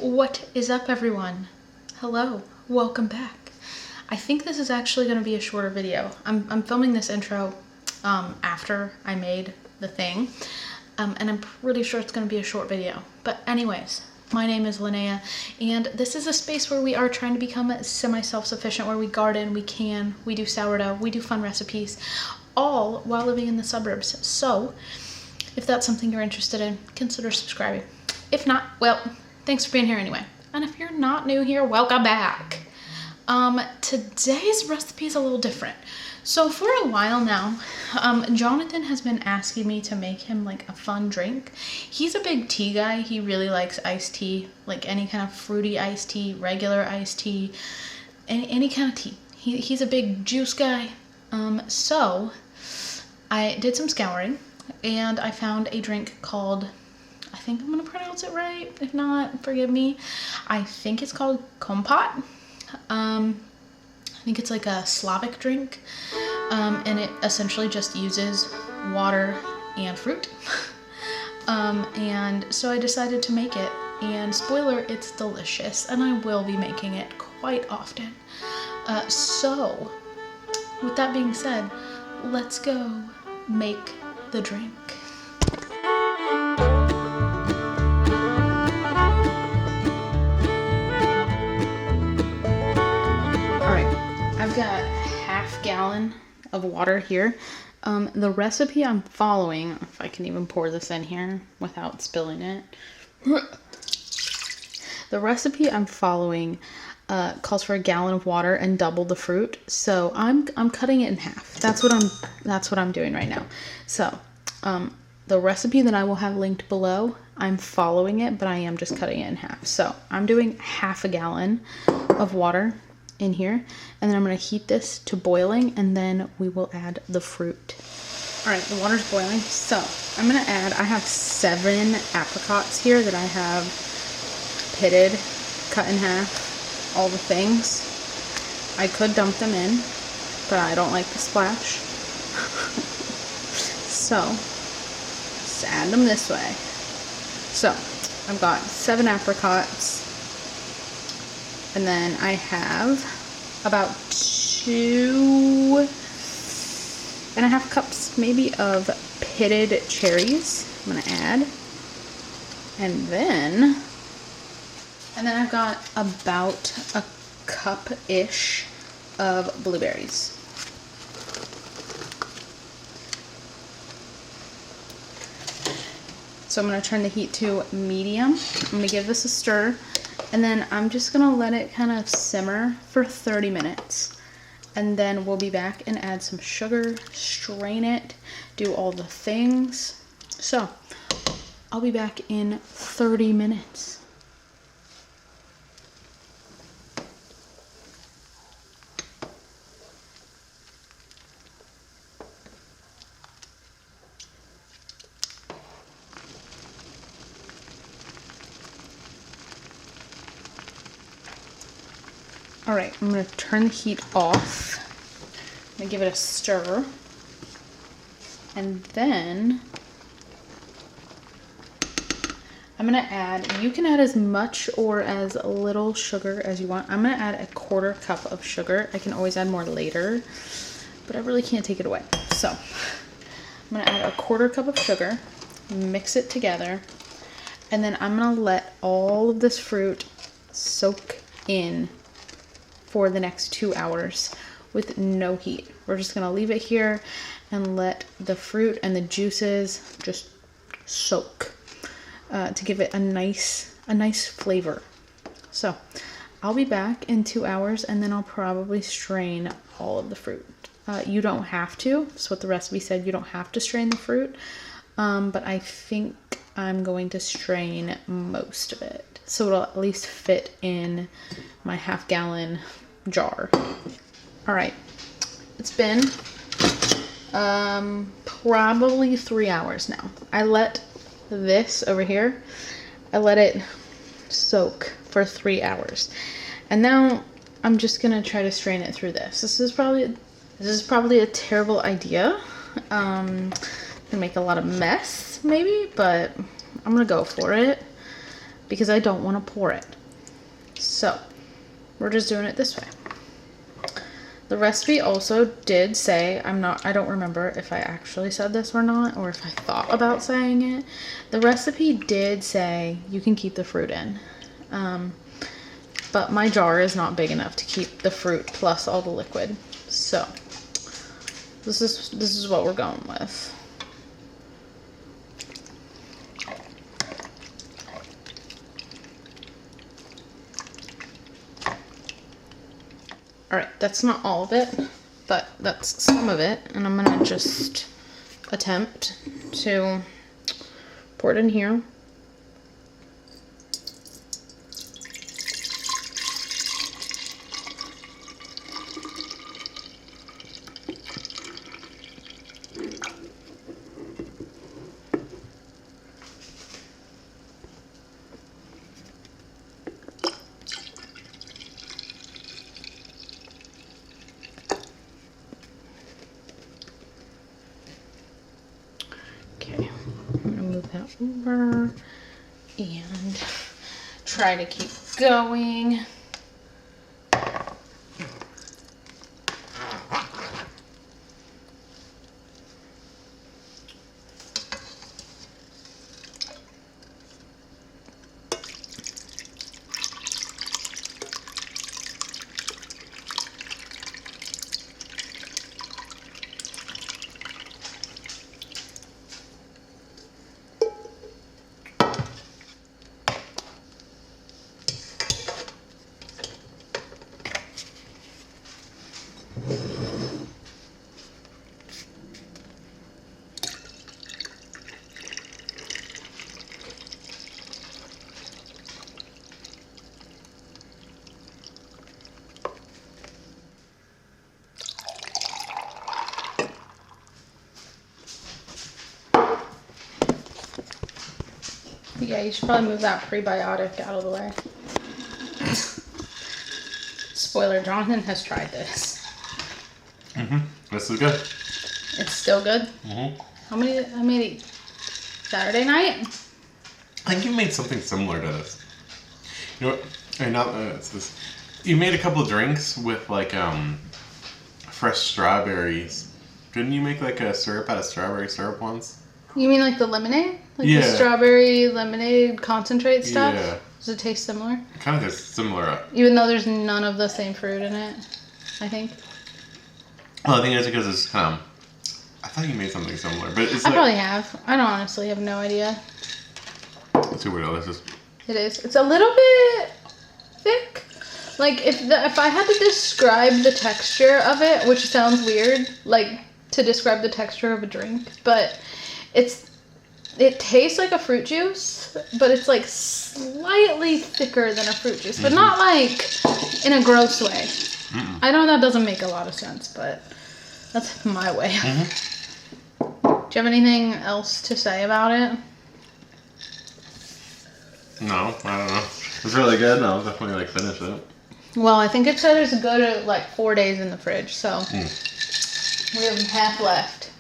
What is up, everyone? Hello, welcome back. I think this is actually going to be a shorter video. I'm filming this intro after I made the thing, and I'm pretty sure it's going to be a short video. But anyways, my name is Linnea, and this is a space where we are trying to become semi-self-sufficient, where we garden, we do sourdough, we do fun recipes, all while living in the suburbs. So if that's something you're interested in, consider subscribing. If not, well, thanks for being here anyway. And if you're not new here, welcome back. Today's recipe is a little different. So for a while now, Jonathan has been asking me to make him like a fun drink. He's a big tea guy. He really likes iced tea, like any kind of fruity iced tea, regular iced tea, any kind of tea. He's a big juice guy. So I did some scouring and I found a drink called, I think I'm gonna pronounce it right. If not, forgive me. I think it's called kompot. I think it's like a Slavic drink, and it essentially just uses water and fruit. And so I decided to make it, and spoiler, it's delicious, and I will be making it quite often. So with that being said, let's go make the drink. I've got half gallon of water here. The recipe I'm following, if I can even pour this in here without spilling it. The recipe I'm following calls for a gallon of water and double the fruit. So I'm cutting it in half. That's what I'm doing right now. So the recipe that I will have linked below, I'm following it, but I am just cutting it in half. So I'm doing half a gallon of water in here, and then I'm going to heat this to boiling, and then we will add the fruit. All right, the water's boiling, so I'm going to add, I have 7 apricots here that I have pitted, cut in half, all the things. I could dump them in, but I don't like the splash. So just add them this way. So I've got 7 apricots. And then I have about 2.5 cups maybe of pitted cherries I'm gonna add. And then I've got about a cup-ish of blueberries. So I'm gonna turn the heat to medium. I'm gonna give this a stir. And then I'm just gonna let it kind of simmer for 30 minutes. And then we'll be back and add some sugar, strain it, do all the things. So I'll be back in 30 minutes. All right, I'm gonna turn the heat off. I'm gonna give it a stir. And then I'm gonna add, you can add as much or as little sugar as you want. I'm gonna add a 1/4 cup of sugar. I can always add more later, but I really can't take it away. So I'm gonna add a 1/4 cup of sugar, mix it together, and then I'm gonna let all of this fruit soak in for the next 2 hours with no heat. We're just gonna leave it here and let the fruit and the juices just soak to give it a nice flavor. So I'll be back in 2 hours, and then I'll probably strain all of the fruit. You don't have to. That's what the recipe said. You don't have to strain the fruit, but I think I'm going to strain most of it, so it'll at least fit in my half gallon jar. All right, it's been probably 3 hours now. I let this over here, I let it soak for 3 hours, and now I'm just gonna try to strain it through this. This is probably a terrible idea. Gonna make a lot of mess maybe, but I'm gonna go for it. because I don't want to pour it. So we're just doing it this way. The recipe also did say, I don't remember if I actually said this or not, or if I thought about saying it. The recipe did say you can keep the fruit in. But my jar is not big enough to keep the fruit plus all the liquid. So this is what we're going with. All right, that's not all of it, but that's some of it. And I'm gonna just attempt to pour it in here. Okay, I'm gonna move that over and try to keep going. Yeah, you should probably move that prebiotic out of the way. Spoiler, Jonathan has tried this. This is good. It's still good? How many I made it Saturday night? I think you made something similar to this. You know what? Or not it's this. You made a couple of drinks with like fresh strawberries. Didn't you make like a syrup out of strawberry syrup once? You mean like the lemonade? Like the strawberry lemonade concentrate stuff? Yeah. Does it taste similar? It kind of tastes similar. Even though there's none of the same fruit in it, I think. Well, I think it's because it's I thought you made something similar, but it's I probably have. I don't honestly have no idea. Let's see what else is. It is. It's a little bit thick. Like if I had to describe the texture of it, which sounds weird, like to describe the texture of a drink, but it tastes like a fruit juice, but it's like slightly thicker than a fruit juice, but not like in a gross way. I know that doesn't make a lot of sense, but that's my way. Do you have anything else to say about it? No, I don't know. It's really good. I'll definitely like finish it. Well, I think it said it's good at like 4 days in the fridge, so we have half left.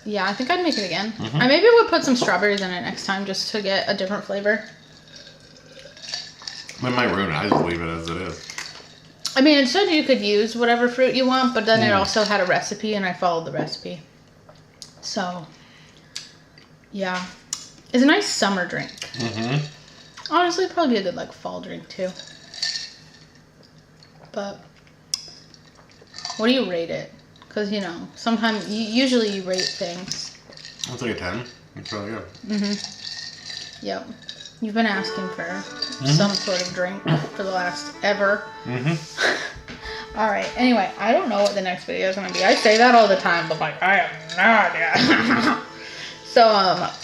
Yeah, I think I'd make it again. I maybe would put some strawberries in it next time just to get a different flavor. It might ruin it. I just leave it as it is. I mean, it said you could use whatever fruit you want, but then it also had a recipe, and I followed the recipe. So, yeah. It's a nice summer drink. Honestly, it'd probably be a good, like, fall drink, too. But, what do you rate it? Because, you know, sometimes, usually you rate things. It's like a 10. It's really good. Yep. You've been asking for some sort of drink for the last ever. Alright, anyway, I don't know what the next video is going to be. I say that all the time, but, like, I have no idea. So,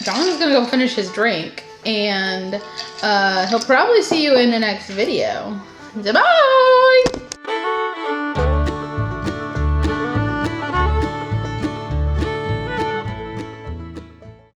Jonathan's going to go finish his drink, and he'll probably see you in the next video. Bye!